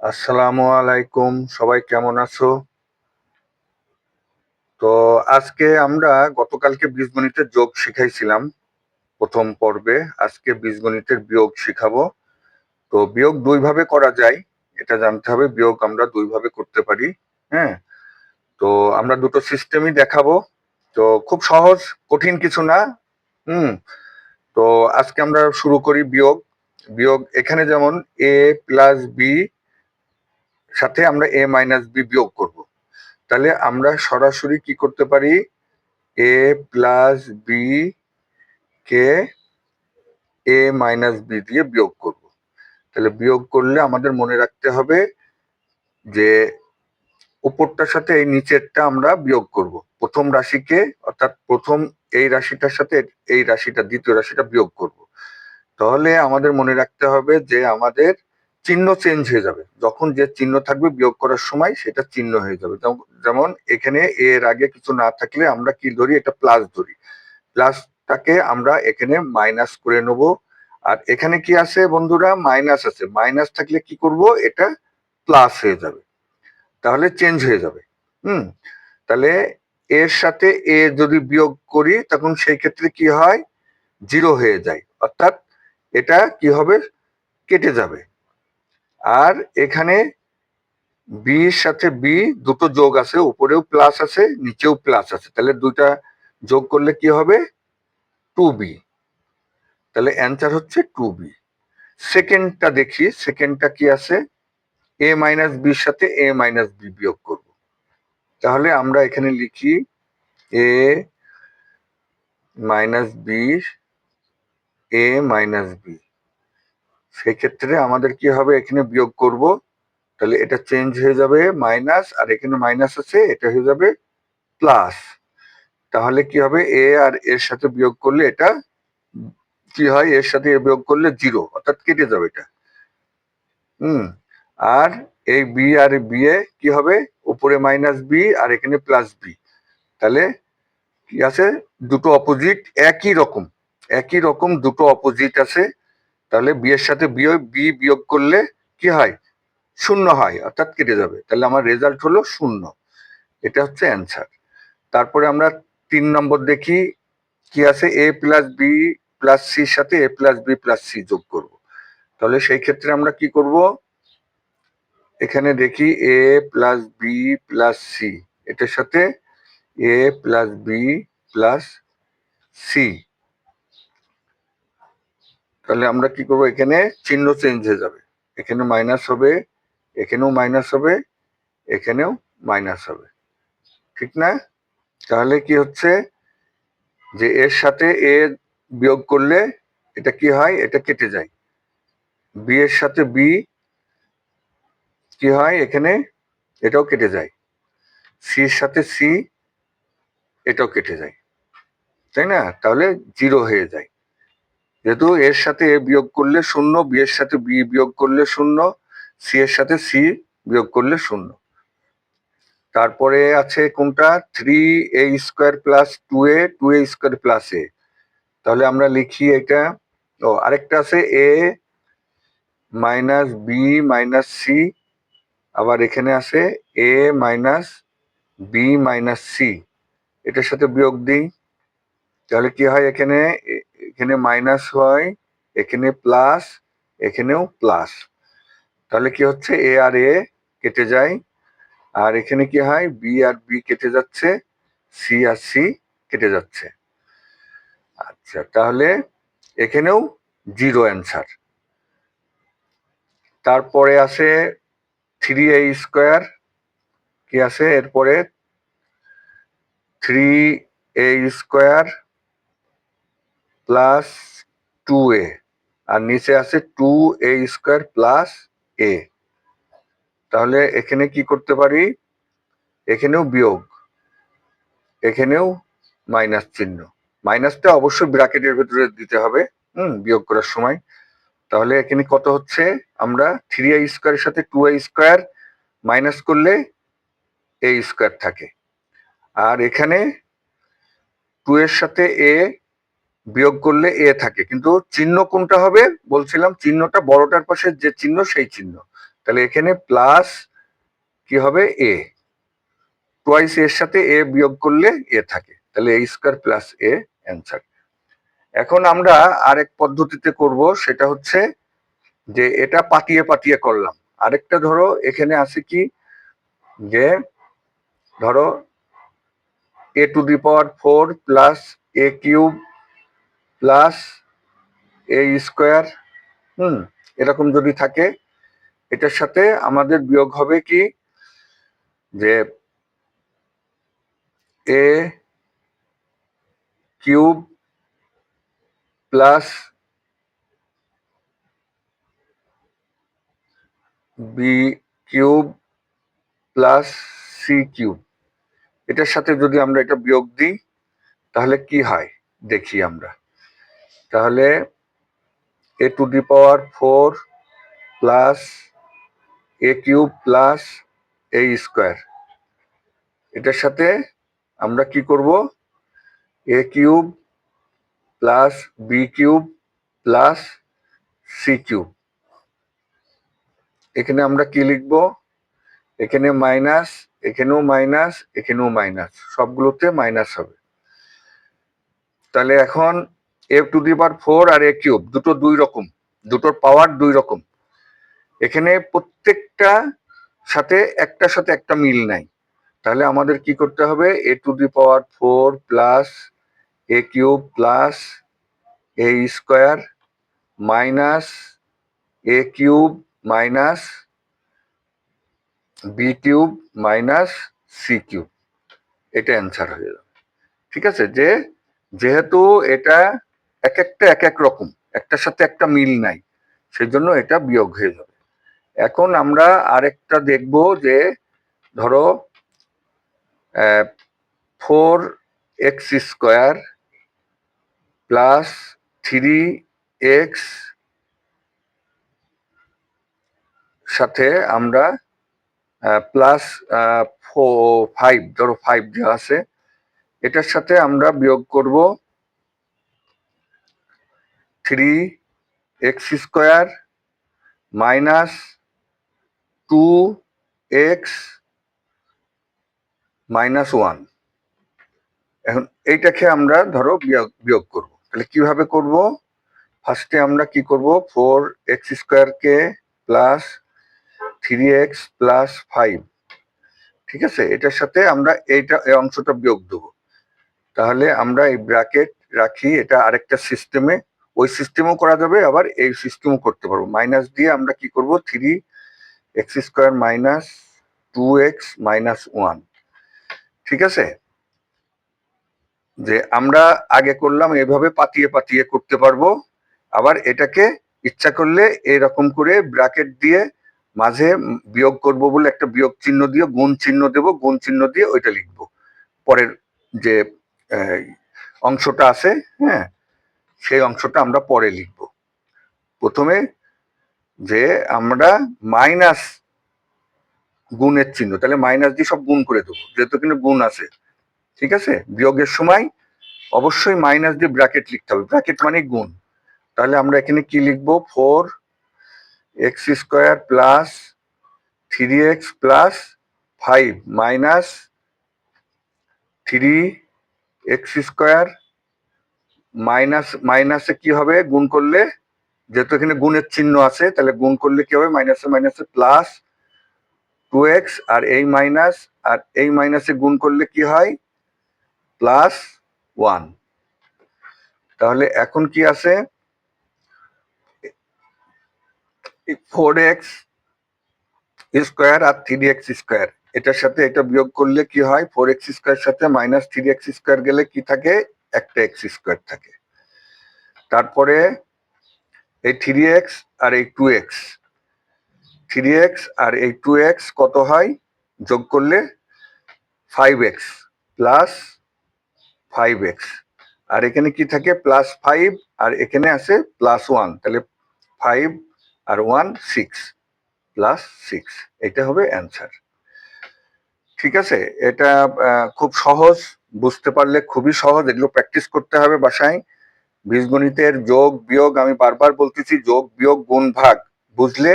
আসসালামু আলাইকুম, সবাই কেমন আছো? তো আজকে আমরা গতকালকে বীজগণিতের যোগ শিখাইছিলাম প্রথম পর্বে। আজকে বীজগণিতের বিয়োগ শিখাবো। তো বিয়োগ দুই ভাবে করা যায়, এটা জানতে হবে। বিয়োগ আমরা দুই ভাবে করতে পারি। হ্যাঁ, তো আমরা দুটো সিস্টেমই দেখাবো। তো খুব সহজ, কঠিন কিছু না। হুম। তো আজকে আমরা শুরু করি বিয়োগ। বিয়োগ এখানে যেমন এ প্লাস বি সাথে আমরা এ মাইনাস বি বিয়োগ করব। তাহলে আমরা সরাসরি কি করতে পারি, এ প্লাস বি কে এ মাইনাস বি দিয়ে বিয়োগ করব। তাহলে বিয়োগ করলে আমাদের মনে রাখতে হবে যে উপরটার সাথে এই নিচেরটা আমরা বিয়োগ করব। প্রথম রাশিকে, অর্থাৎ প্রথম এই রাশিটার সাথে এই রাশিটা, দ্বিতীয় রাশিটা বিয়োগ করব। তাহলে আমাদের মনে রাখতে হবে যে আমাদের চিহ্ন চেঞ্জ হয়ে যাবে। যখন যে চিহ্ন থাকবে বিয়োগ করার সময় সেটা চিহ্ন হয়ে যাবে। যেমন এখানে এর আগে কিছু না থাকলে আমরা কি ধরি, এটা প্লাস ধরি। প্লাসটাকে আমরা এখানে মাইনাস করে নেব। আর এখানে কি আছে বন্ধুরা, মাইনাস আছে। মাইনাস থাকলে কি করব, এটা প্লাস হয়ে যাবে। তাহলে চেঞ্জ হয়ে যাবে। হুম। তাহলে এর সাথে এ যদি বিয়োগ করি তখন সেই ক্ষেত্রে কি হয়, জিরো হয়ে যায়। অর্থাৎ এটা কি হবে, কেটে যাবে। আর এখানে বি এর সাথে বি দুটো যোগ আছে, উপরেও প্লাস আছে নিচেও প্লাস আছে। তাহলে দুইটা যোগ করলে কি হবে, 2b। তাহলে অ্যান্সার হচ্ছে 2b। সেকেন্ডটা দেখি, সেকেন্ডটা কি আছে, এ মাইনাস বির সাথে এ মাইনাস বি বিয়োগ করব। তাহলে আমরা এখানে লিখি এ minus B A minus B. সেক্ষেত্রে আমাদের কি হবে, এখানে বিয়োগ করব। তাহলে এটা চেঞ্জ হয়ে যাবে মাইনাস, আর এখানে মাইনাস আছে, এটা হয়ে যাবে প্লাস। তাহলে কি হবে, এ আর এর সাথে বিয়োগ করলে এটা কি হয়, এর সাথে এ বিয়োগ করলে জিরো, অর্থাৎ কেটে যাবে এটা। হুম। আর এই বি আর বি এ কি হবে, উপরে মাইনাস বি আর এখানে প্লাস বি। তাহলে কি আছে, দুটো অপোজিট একই রকম, একই রকম দুটো অপোজিট আছে। তাহলে বি এর সাথে বি বিয়োগ করলে কি হয়, শূন্য হয়, অর্থাৎ কেটে যাবে। তাহলে আমার রেজাল্ট হলো শূন্য। এটা হচ্ছে অ্যান্সার। তারপরে আমরা 3 নম্বর দেখি কি আছে, এ প্লাস বি প্লাস সির সাথে এ প্লাস বি প্লাস সি যোগ করব। তাহলে সেই ক্ষেত্রে আমরা কি করব, এখানে দেখি এ প্লাস বি প্লাস সি, এটার সাথে এ প্লাস বি প্লাস সি। তাহলে আমরা কি করব, এখানে চিহ্ন চেঞ্জ হয়ে যাবে। এখানে মাইনাস হবে, এখানেও মাইনাস হবে, এখানেও মাইনাস হবে, ঠিক না? তাহলে কি হচ্ছে যে এর সাথে এ বিয়োগ করলে এটা কি হয়, এটা কেটে যায়। বি এর সাথে বি কি হয়, এখানে এটাও কেটে যায়। সি এর সাথে সি এটাও কেটে যায়, তাই না? তাহলে জিরো হয়ে যায়। যেহেতু এর সাথে এ বিয়োগ করলে শূন্য, বি এর সাথে বি বিয়োগ করলে শূন্য, সি এর সাথে সি বিয়োগ করলে শূন্য। তারপরে আছে কোনটা, 3a² প্লাস 2a প্লাস এ। তাহলে আমরা লিখি এটা। ও আরেকটা আছে এ মাইনাস বি মাইনাস সি, আবার এখানে আছে এ মাইনাস বি মাইনাস সি। এটার সাথে বিয়োগ দিই, তাহলে কি হয়, এখানে এখানে মাইনাস হয়, এখানে প্লাস, এখানেও প্লাস। তাহলে কি হচ্ছে, এ আর এ কেটে যায়। আর এখানে কি হয়, বি আর বি কেটে যাচ্ছে, সি আর সি কেটে যাচ্ছে। আচ্ছা, তাহলে এখানেও জিরো অ্যান্সার। তারপরে আছে 3a², কি আছে এরপরে, 3a² প্লাস 2a, আর নিচে আছে 2a² প্লাস এ। তাহলে এখানে কি করতে পারি, এখানেও বিয়োগ, এখানেও মাইনাস চিহ্ন। মাইনাসটা অবশ্যই ব্র্যাকেটের ভেতরে দিতে হবে বিয়োগ করার সময়। তাহলে এখানে কত হচ্ছে, আমরা 3a² সাথে 2a² মাইনাস করলে a² থাকে। আর এখানে 2 এর সাথে এ বিয়োগ করলে এ থাকে, কিন্তু চিহ্ন কোনটা হবে বলছিলাম, চিহ্নটা বড়টার পাশে যে চিহ্ন সেই চিহ্ন। তাহলে এখানে প্লাস কি হবে এ, টোয়াইস এর সাথে এ বিয়োগ করলে এ থাকে, তাহলে এ স্কোয়ার প্লাস এ অ্যান্সার। এখন আমরা আরেক পদ্ধতিতে করব, সেটা হচ্ছে যে এটা পাটিয়ে পাটিয়ে করলাম। আরেকটা ধরো এখানে আছে কি, যে ধরো a to the power 4 plus a cube plus a square, এরকম যদি থাকে, এটার সাথে আমাদের বিয়োগ হবে কি, যে a cube plus b cube plus c cube, এটার সাথে যদি আমরা এটা বিয়োগ দিই তাহলে কি হয় দেখি আমরা। তাহলে a to the power 4 plus a cube plus a square, এটার সাথে আমরা কি করব, a cube plus b cube plus c cube, এখানে আমরা কি লিখব, এখানে মাইনাস, এখানেও মাইনাস, এখানেও মাইনাস, সবগুলোতে মাইনাস হবে। তাহলে এখন এ to the power 4 R A cube দুটো দুই রকম, দুটোর পাওয়ার দুই রকম, এখানে প্রত্যেকটা সাথে একটার সাথে একটা মিল নাই। তাহলে আমাদের কি করতে হবে, a to the power 4 plus a cube plus a square minus a cube minus b cube minus c cube, এটা অ্যান্সার হয়ে যাবে। ঠিক আছে, যে যেহেতু এটা এক একটা এক এক রকম, একটার সাথে একটা মিল নাই, সেই জন্য এটা বিয়োগ হয়ে যাবে। এখন আমরা আরেকটা দেখব, যে ধরো 4x স্কোয়ার প্লাস 3x সাথে আমরা প্লাস 5, ধরো 5 দেওয়া আছে, এটার সাথে আমরা বিয়োগ করব 3x square minus 2x minus 1। এখন এইটাকে আমরা ধরো বিয়োগ করব, তাহলে কিভাবে করব, ফার্স্টে আমরা কি করব, 4x স্কোয়ারকে প্লাস 3x প্লাস 5, ঠিক আছে, এটার সাথে আমরা এইটা এই অংশটা বিয়োগ দেবো। তাহলে আমরা এই ব্র্যাকেট রাখি, এটা আরেকটা সিস্টেমে, ওই সিস্টেমও করা যাবে, আবার এই সিস্টেমও করতে পারবো। মাইনাস দিয়ে আমরা কি করব, 3x square minus 2x minus 1, ঠিক আছে। যে আমরা আগে করলাম এভাবে পাতিয়ে পাতিয়ে করতে পারবো, আবার এটাকে ইচ্ছা করলে এরকম করে ব্র্যাকেট দিয়ে মাঝে বিয়োগ করব বলে একটা বিয়োগ চিহ্ন দিয়ে গুণ চিহ্ন দেব, গুণ চিহ্ন দিয়ে ওইটা লিখব, পরের যে অংশটা আছে, হ্যাঁ, সেই অংশটা আমরা পরে লিখব। প্রথমে যে আমরা মাইনাস গুণের চিহ্ন, তাহলে মাইনাস দিয়ে সব গুণ করে দেবো, যেহেতু কিন্তু গুণ আছে, ঠিক আছে। বিয়োগের সময় অবশ্যই মাইনাস দিয়ে ব্র্যাকেট লিখতে হবে, ব্র্যাকেট মানে গুণ। তাহলে আমরা এখানে কি লিখব, 4x square plus 3x plus 5 minus 3x square minus, মাইনাসে কি হবে গুণ করলে, যেহেতু এখানে গুণের চিহ্ন আছে, তাহলে গুণ করলে কি হবে, মাইনাসে মাইনাসে প্লাস 2x, আর এই মাইনাস আর এই মাইনাসে গুণ করলে কি হয়, প্লাস 1। তাহলে এখন কি আছে, 4x স্কোয়ার আর 3x স্কোয়ার, এটার সাথে এটা বিয়োগ করলে কি হয়, 4x স্কোয়ার সাথে মাইনাস 3x স্কোয়ার গেলে কি থাকে, একটা x স্কোয়ার থাকে। তারপরে এই 3x আর এই 2x, 3x আর এই 2x কত হয়, যোগ করলে 5x প্লাস 5x, আর এখানে কি থাকে, প্লাস 5, আর এখানে আছে প্লাস 1, তাহলে 5 আর 1 6 প্লাস 6, এটা হবে অ্যান্সার। ঠিক আছে, এটা খুব সহজ, বুঝতে পারলে খুবই সহজ, এগুলো প্র্যাকটিস করতে হবে বাসায়। বীজগণিতের যোগ বিয়োগ, আমি বারবার বলতেছি, যোগ বিয়োগ গুণ ভাগ বুঝলে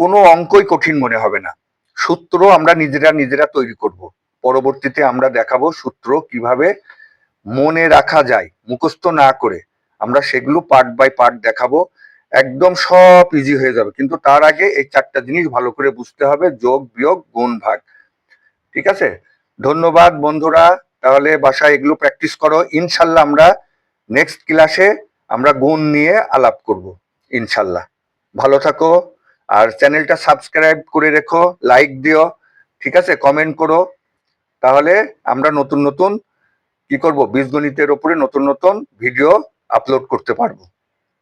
কোনো অঙ্কই কঠিন মনে হবে না। সূত্র আমরা নিজেরা তৈরি করব। পরবর্তীতে আমরা দেখাবো সূত্র কিভাবে মনে রাখা যায় মুখস্থ না করে। আমরা সেগুলো পার্ট বাই পার্ট দেখাবো। একদম সব ইজি হয়ে যাবে, কিন্তু তার আগে এই 4টা জিনিস ভালো করে বুঝতে হবে: যোগ, বিয়োগ, গুণ, ভাগ। ঠিক আছে? ধন্যবাদ বন্ধুরা। তাহলে বাসায় এগুলো প্র্যাকটিস করো। ইনশাল্লাহ আমরা নেক্সট ক্লাসে আমরা গুণ নিয়ে আলাপ করব ইনশাল্লাহ। ভালো থাকো, আর চ্যানেলটা সাবস্ক্রাইব করে রেখো, লাইক দিও, ঠিক আছে, কমেন্ট করো। তাহলে আমরা নতুন নতুন কি করব, বীজগণিতের ওপরে নতুন নতুন ভিডিও আপলোড করতে পারবো।